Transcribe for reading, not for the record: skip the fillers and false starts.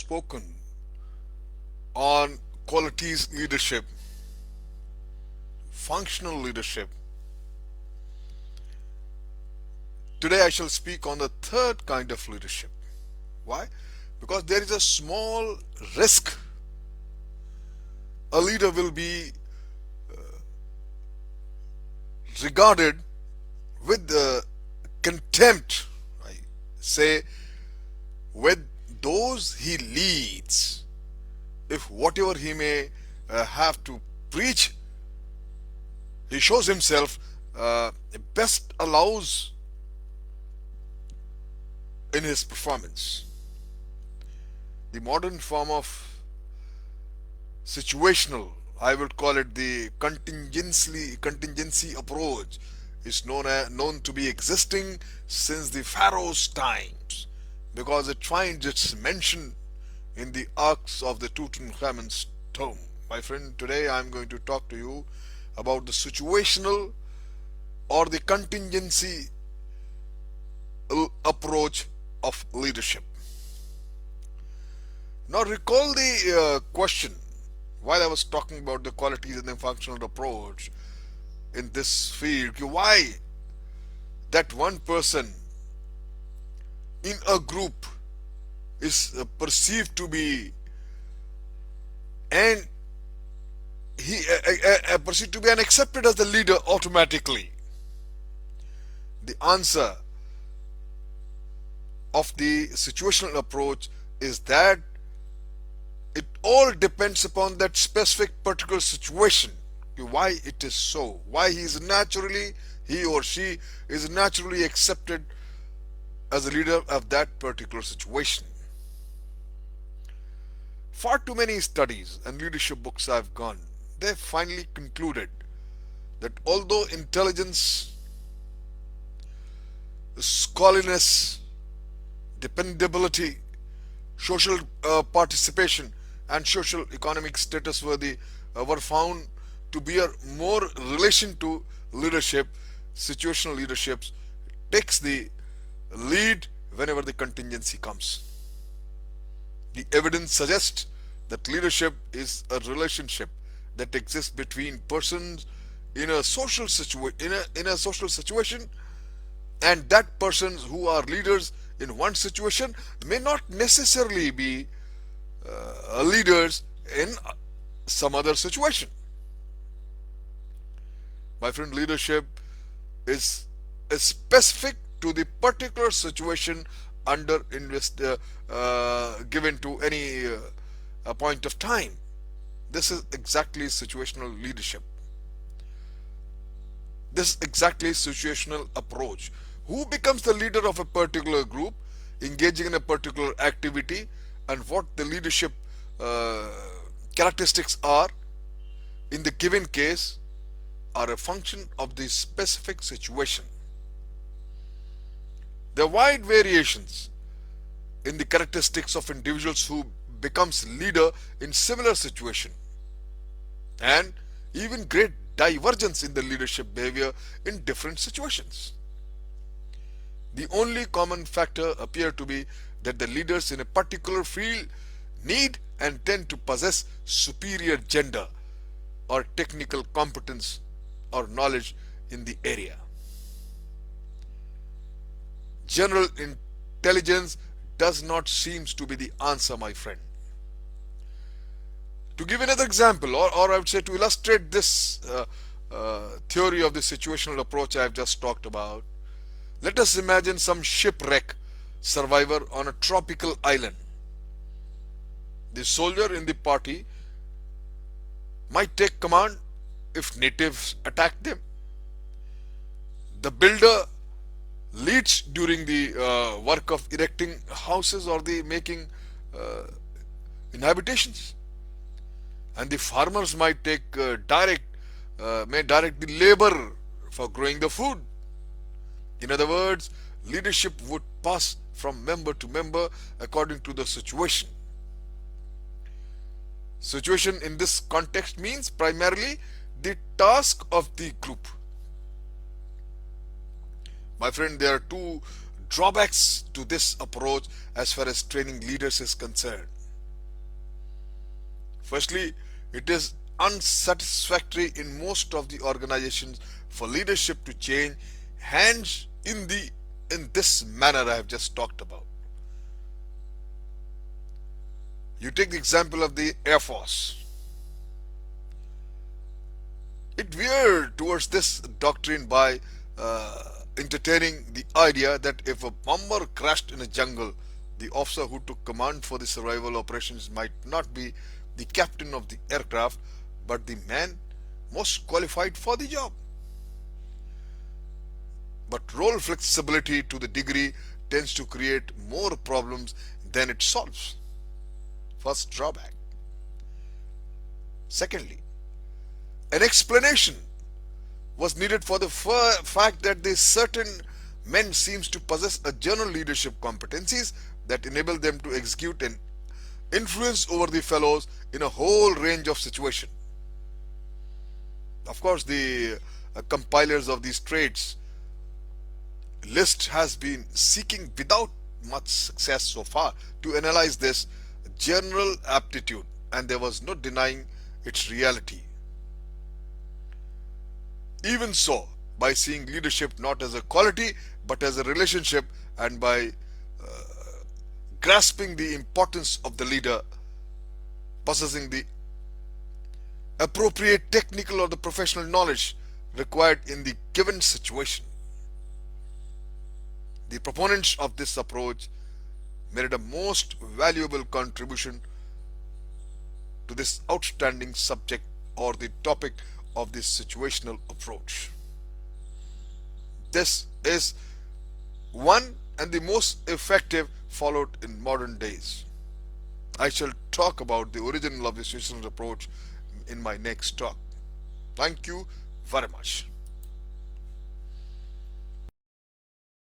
spoken on qualities leadership, functional leadership. Today I shall speak on the third kind of leadership. Why? Because there is a small risk a leader will be regarded with contempt, I say, with those he leads, if whatever he may have to preach, he shows himself best allows in his performance. The modern form of situational, I would call it the contingency approach, is known to be existing since the Pharaoh's times, because it finds its mention in the arcs of the Tutankhamun's tomb. My friend, today I am going to talk to you about the situational or the contingency approach of leadership. Now recall the question while I was talking about the qualities and the functional approach in this field. Why that one person in a group is perceived to be and he perceived to be and accepted as the leader automatically? The answer of the situational approach is that it all depends upon that specific particular situation. Why it is so? Why he or she is naturally accepted as a leader of that particular situation. Far too many studies and leadership books I've gone, they finally concluded that although intelligence, scholarliness, dependability, social participation, and social economic status were found to bear more relation to leadership, situational leaderships takes the lead whenever the contingency comes. The evidence suggests that leadership is a relationship that exists between persons in a social situation, and that persons who are leaders in one situation may not necessarily be leaders in some other situation. My friend, leadership is specific to the particular situation given to any point of time. This is exactly situational leadership. This is exactly situational approach. Who becomes the leader of a particular group engaging in a particular activity, and what the leadership characteristics are in the given case are a function of the specific situation. There are wide variations in the characteristics of individuals who becomes leader in similar situation, and even great divergence in the leadership behavior in different situations. The only common factor appear to be that the leaders in a particular field need and tend to possess superior gender or technical competence or knowledge in the area. General intelligence does not seem to be the answer, my friend. To give another example, or I would say to illustrate this theory of the situational approach I have just talked about, let us imagine some shipwreck survivor on a tropical island. The soldier in the party might take command if natives attack them. The builder leads during the work of erecting houses or the making inhabitations, and the farmers might direct the labor for growing the food. In other words, leadership would pass from member to member according to the situation. Situation in this context means primarily the task of the group. My friend, there are two drawbacks to this approach as far as training leaders is concerned. Especially, it is unsatisfactory in most of the organizations for leadership to change hands in this manner I have just talked about. You take the example of the Air Force. It veered towards this doctrine by entertaining the idea that if a bomber crashed in a jungle, the officer who took command for the survival operations might not be the captain of the aircraft, but the man most qualified for the job. But role flexibility to the degree tends to create more problems than it solves. First drawback. Secondly, an explanation was needed for the fact that the certain men seems to possess a general leadership competencies that enable them to execute an influence over the fellows in a whole range of situations. Of course, the compilers of these traits list has been seeking without much success so far to analyze this general aptitude, and there was no denying its reality. Even so, by seeing leadership not as a quality but as a relationship, and by grasping the importance of the leader possessing the appropriate technical or the professional knowledge required in the given situation. The proponents of this approach made a most valuable contribution to this outstanding subject or the topic of this situational approach. This is one and the most effective followed in modern days. I shall talk about the original of the situational approach in my next talk. Thank you very much.